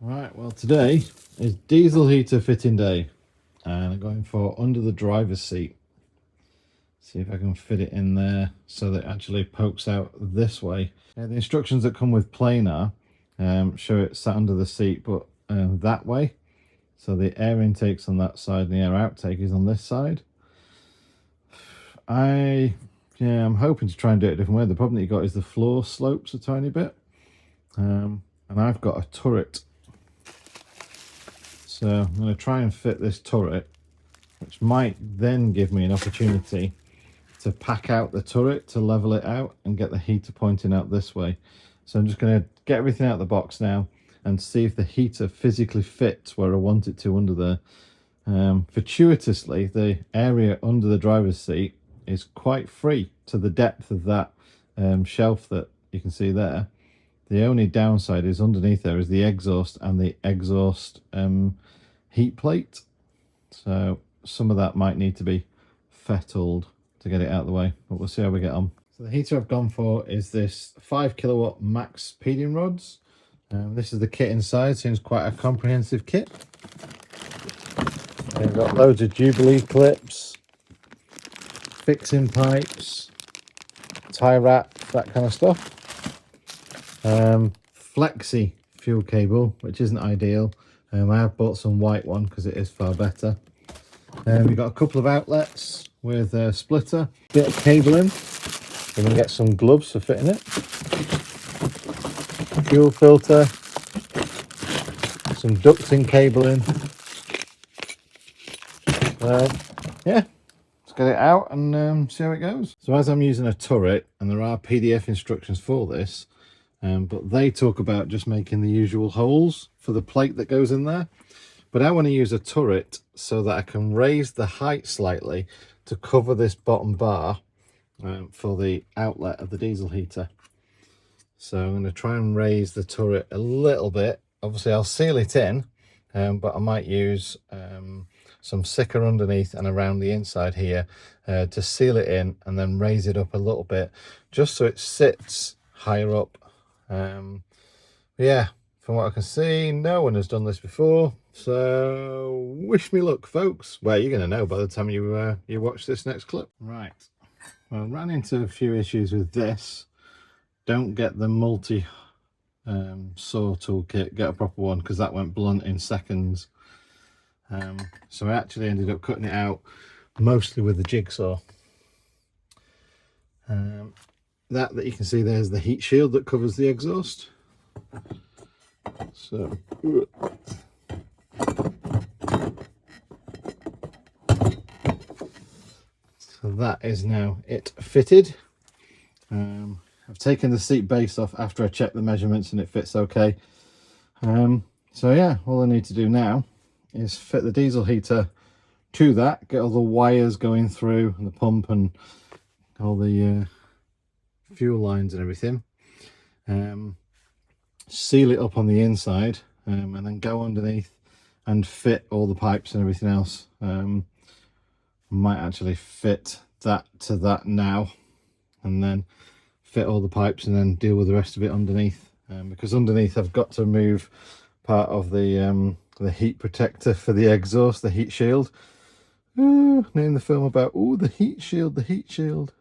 Right, well today is diesel heater fitting day and I'm going for under the driver's seat. See if I can fit it in there so that it actually pokes out this way. The instructions that come with planar show it sat under the seat, but that way. So the air intake's on that side and the air outtake is on this side. I'm hoping to try and do it a different way. The problem that you got is the floor slopes a tiny bit. And I've got a turret. So I'm going to try and fit this turret, which might then give me an opportunity to pack out the turret to level it out and get the heater pointing out this way. So I'm just going to get everything out of the box now and see if the heater physically fits where I want it to under there. Fortuitously, the area under the driver's seat is quite free to the depth of that shelf that you can see there. The only downside is underneath there is the exhaust and the exhaust heat plate. So some of that might need to be fettled to get it out of the way, but we'll see how we get on. So the heater I've gone for is this 5 kilowatt Maxpeeding Rods. This is the kit inside. Seems quite a comprehensive kit. We've got loads of Jubilee clips, fixing pipes, tie wrap, that kind of stuff. Flexi fuel cable, which isn't ideal. I have bought some white one because it is far better. We've got a couple of outlets with a splitter, bit of cabling. We're going to get some gloves for fitting it. Fuel filter, some ducting cabling. Yeah, let's get it out and see how it goes. So as I'm using a turret, and there are PDF instructions for this, but they talk about just making the usual holes for the plate that goes in there. But I want to use a turret so that I can raise the height slightly to cover this bottom bar for the outlet of the diesel heater. So I'm going to try and raise the turret a little bit. Obviously I'll seal it in, but I might use some sticker underneath and around the inside here to seal it in and then raise it up a little bit just so it sits higher up. Yeah, from what I can see, no one has done this before, so wish me luck, folks. Well, you're going to know by the time you watch this next clip. Right, well, I ran into a few issues with this. Don't get the multi saw toolkit, get a proper one, because that went blunt in seconds. So I actually ended up cutting it out mostly with the jigsaw. That you can see there's the heat shield that covers the exhaust. So that is now it fitted. I've taken the seat base off after I checked the measurements and it fits okay. So yeah, all I need to do now is fit the diesel heater to that, get all the wires going through and the pump and all the fuel lines and everything, seal it up on the inside, and then go underneath and fit all the pipes and everything else. Might actually fit that to that now and then fit all the pipes and then deal with the rest of it underneath, because underneath I've got to remove part of the heat protector for the exhaust, the heat shield. Ooh, name the film about, oh, the heat shield, the heat shield.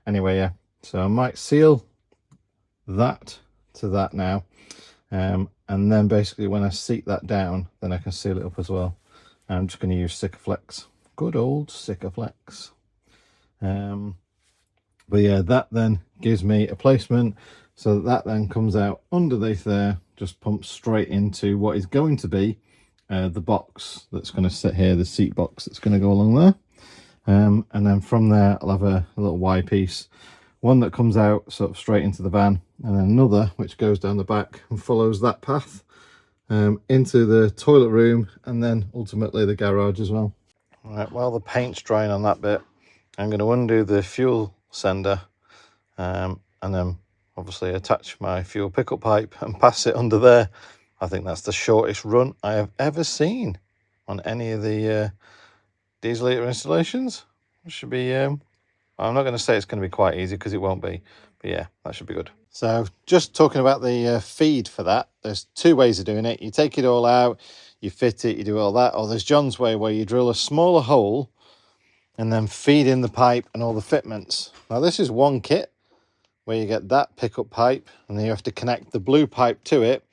Anyway, yeah, so I might seal that to that now, and then basically when I seat that down, then I can seal it up as well. I'm just going to use Sikaflex, good old Sikaflex. But yeah, that then gives me a placement so that then comes out underneath there, just pumps straight into what is going to be the box that's going to sit here, the seat box that's going to go along there. And then from there I'll have a little Y piece, one that comes out sort of straight into the van, and then another which goes down the back and follows that path into the toilet room and then ultimately the garage as well. Right, while the paint's drying on that bit, I'm going to undo the fuel sender and then obviously attach my fuel pickup pipe and pass it under there. I think that's the shortest run I have ever seen on any of the diesel heater installations. It should be I'm not going to say it's going to be quite easy because it won't be, But yeah, that should be good. So just talking about the feed for that, there's two ways of doing it. You take it all out, you fit it, you do all that. Or there's John's way, where you drill a smaller hole and then feed in the pipe and all the fitments. Now this is one kit where you get that pickup pipe, and then you have to connect the blue pipe to it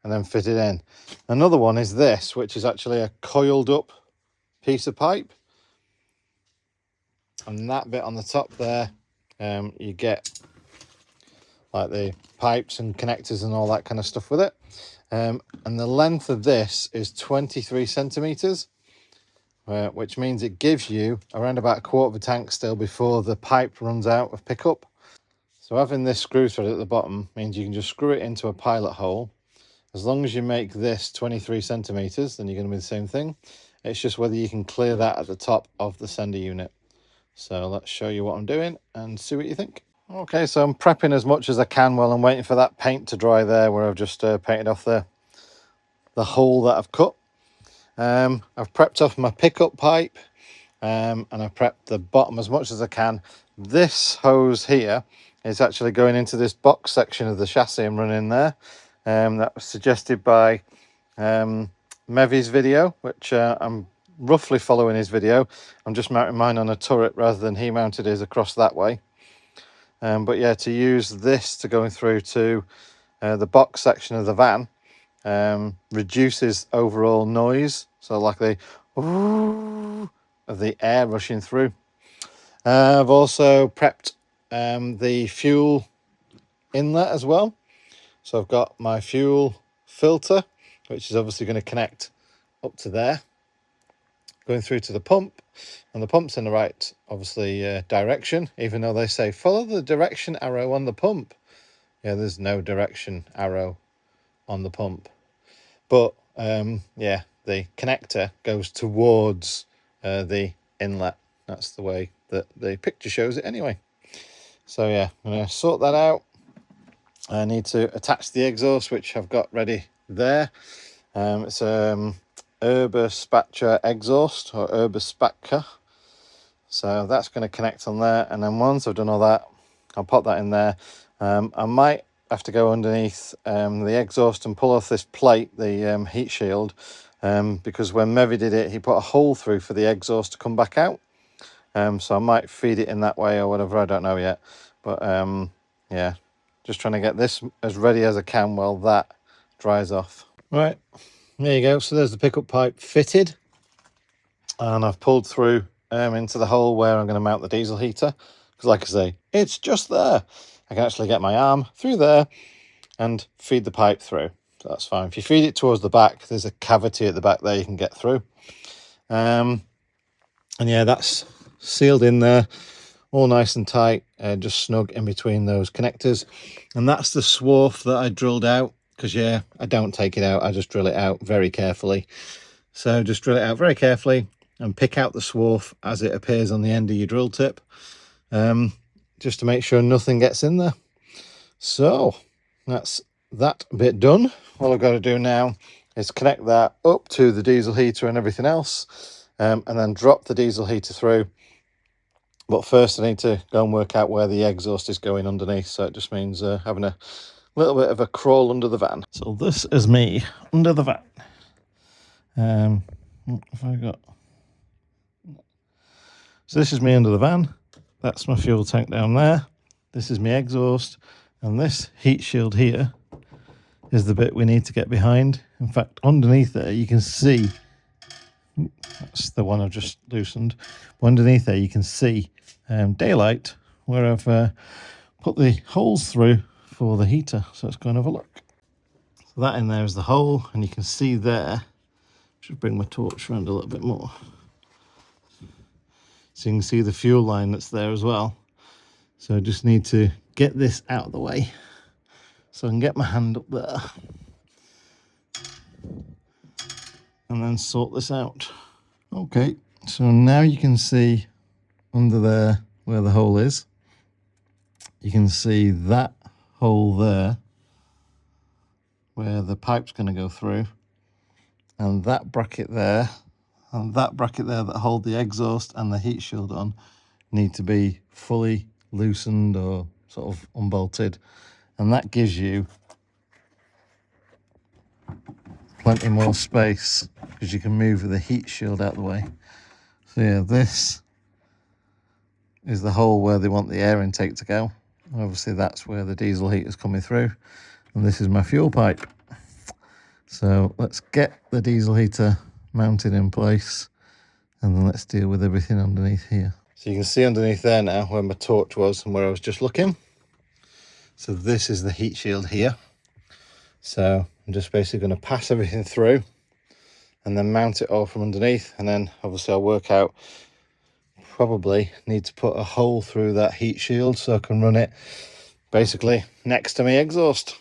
and then fit it in. Another one is this, which is actually a coiled up piece of pipe. And that bit on the top there, you get like the pipes and connectors and all that kind of stuff with it. And the length of this is 23 centimeters, which means it gives you around about a quarter of a tank still before the pipe runs out of pickup. So having this screw thread at the bottom means you can just screw it into a pilot hole. As long as you make this 23 centimeters, then you're going to be the same thing. It's just whether you can clear that at the top of the sender unit. So let's show you what I'm doing and see what you think. Okay, so I'm prepping as much as I can while I'm waiting for that paint to dry there, where I've just painted off the hole that I've cut. I've prepped off my pickup pipe, and I've prepped the bottom as much as I can. This hose here is actually going into this box section of the chassis I'm running there. That was suggested by Mevy's video, which I'm roughly following his video. I'm just mounting mine on a turret rather than he mounted his across that way. But yeah, to use this to going through to the box section of the van reduces overall noise. So like the ooh of the air rushing through. I've also prepped the fuel inlet as well. So I've got my fuel filter, which is obviously going to connect up to there, going through to the pump, and the pump's in the right, obviously, direction, even though they say follow the direction arrow on the pump. Yeah, there's no direction arrow on the pump, but yeah, the connector goes towards the inlet. That's the way that the picture shows it anyway. So yeah, I'm going to sort that out. I need to attach the exhaust, which I've got ready there. It's Urba Spatcher exhaust, or Urba Spatka. So that's going to connect on there, and then once I've done all that, I'll pop that in there. I might have to go underneath the exhaust and pull off this plate, the heat shield, because when Mevy did it, he put a hole through for the exhaust to come back out. So I might feed it in that way or whatever, I don't know yet. But yeah, just trying to get this as ready as I can while that dries off. Right, there you go. So there's the pickup pipe fitted, and I've pulled through into the hole where I'm going to mount the diesel heater, because like I say, it's just there. I can actually get my arm through there and feed the pipe through, so that's fine. If you feed it towards the back, there's a cavity at the back there you can get through. And yeah, that's sealed in there, all nice and tight, just snug in between those connectors. And that's the swarf that I drilled out, because yeah, I don't take it out, I just drill it out very carefully. So just drill it out very carefully and pick out the swarf as it appears on the end of your drill tip, just to make sure nothing gets in there. So that's that bit done. All I've got to do now is connect that up to the diesel heater and everything else, and then drop the diesel heater through. But first I need to go and work out where the exhaust is going underneath, so it just means having a little bit of a crawl under the van. So this is me under the van. What have I got? So this is me under the van. That's my fuel tank down there. This is my exhaust, and this heat shield here is the bit we need to get behind. In fact, underneath there you can see, that's the one I've just loosened. Underneath there you can see daylight where I've put the holes through for the heater. So let's go and have a look. So that in there is the hole, and you can see there, should bring my torch around a little bit more, so you can see the fuel line that's there as well. So I just need to get this out of the way so I can get my hand up there and then sort this out. Okay, so now you can see under there where the hole is. You can see that hole there where the pipe's going to go through, and that bracket there, and that bracket there that hold the exhaust and the heat shield on need to be fully loosened or sort of unbolted, and that gives you plenty more space because you can move the heat shield out of the way. So yeah, this is the hole where they want the air intake to go. Obviously that's where the diesel heat is coming through, and this is my fuel pipe. So let's get the diesel heater mounted in place, and then let's deal with everything underneath here. So you can see underneath there now where my torch was and where I was just looking. So this is the heat shield here. So I'm just basically going to pass everything through and then mount it all from underneath, and then obviously I'll work out, probably need to put a hole through that heat shield so I can run it basically next to my exhaust.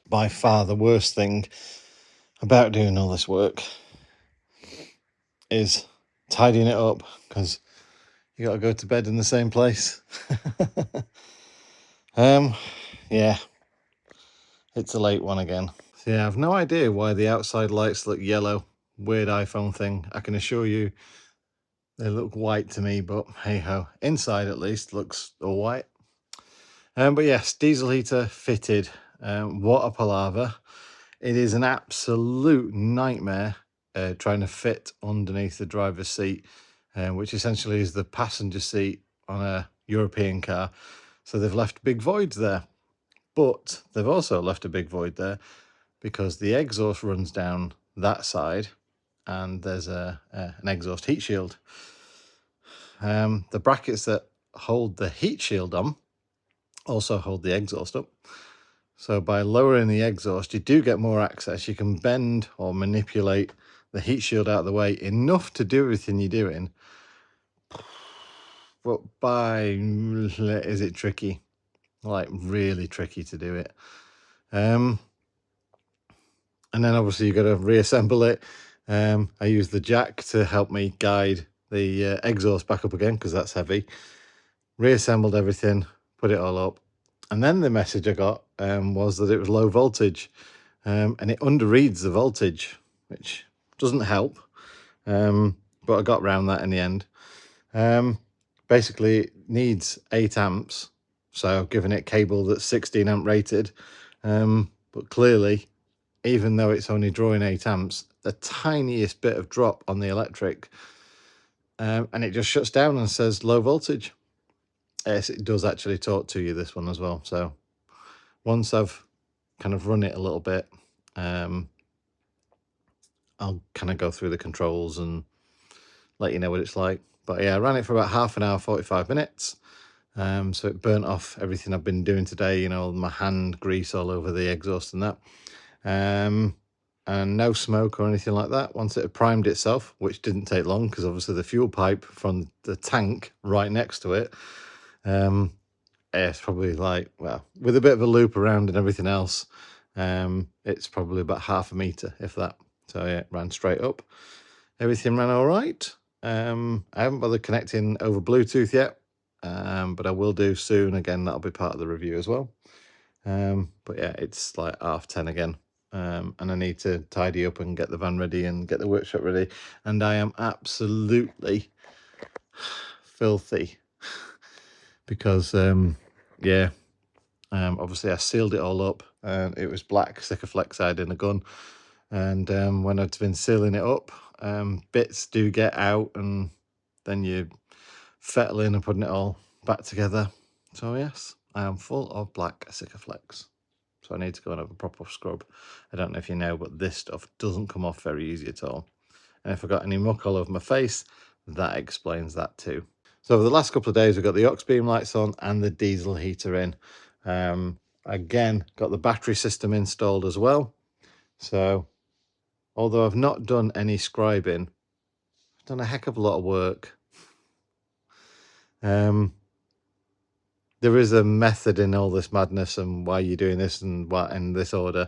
By far the worst thing about doing all this work is tidying it up, because you got to go to bed in the same place. Yeah, it's a late one again. So yeah, I've no idea why the outside lights look yellow. Weird iPhone thing. I can assure you they look white to me, but hey ho, inside at least looks all white. But yes, diesel heater fitted. What a palaver. It is an absolute nightmare trying to fit underneath the driver's seat, which essentially is the passenger seat on a European car. So they've left big voids there, but they've also left a big void there because the exhaust runs down that side and there's an exhaust heat shield. The brackets that hold the heat shield on also hold the exhaust up. So by lowering the exhaust, you do get more access. You can bend or manipulate the heat shield out of the way enough to do everything you're doing. But is it tricky? Like really tricky to do it. And then obviously you've got to reassemble it. I use the jack to help me guide the exhaust back up again because that's heavy. Reassembled everything, put it all up. And then the message I got was that it was low voltage, and it underreads the voltage, which doesn't help. But I got around that in the end. Basically, it needs 8 amps, so I've given it cable that's 16 amp rated. But clearly, even though it's only drawing 8 amps, the tiniest bit of drop on the electric, and it just shuts down and says low voltage. Yes, it does actually talk to you, this one as well. So once I've kind of run it a little bit, I'll kind of go through the controls and let you know what it's like. But yeah, I ran it for about half an hour, 45 minutes. So it burnt off everything I've been doing today, you know, my hand grease all over the exhaust and that. And no smoke or anything like that once it had primed itself, which didn't take long because obviously the fuel pipe from the tank right next to it, it's probably like, well, with a bit of a loop around and everything else, it's probably about half a meter, if that. So yeah, it ran straight up. Everything ran all right. I haven't bothered connecting over Bluetooth yet, but I will do soon. Again, that'll be part of the review as well. But yeah, it's like 10:30 again. And I need to tidy up and get the van ready and get the workshop ready. And I am absolutely filthy because, yeah, obviously I sealed it all up and it was black Sikaflex I had in a gun. And when I'd been sealing it up, bits do get out and then you fettling and putting it all back together. So yes, I am full of black Sikaflex. So I need to go and have a proper scrub. I don't know if you know, but this stuff doesn't come off very easy at all. And if I got any muck all over my face, that explains that too. So over the last couple of days, we've got the aux beam lights on and the diesel heater in. Again, got the battery system installed as well. So although I've not done any scribing, I've done a heck of a lot of work. There is a method in all this madness and why you're doing this and what in this order.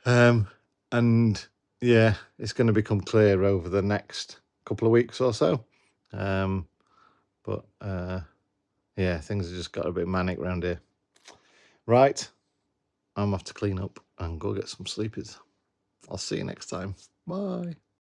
And yeah, it's going to become clear over the next couple of weeks or so. But yeah, things have just got a bit manic around here. Right, I'm off to clean up and go get some sleepies. I'll see you next time. Bye.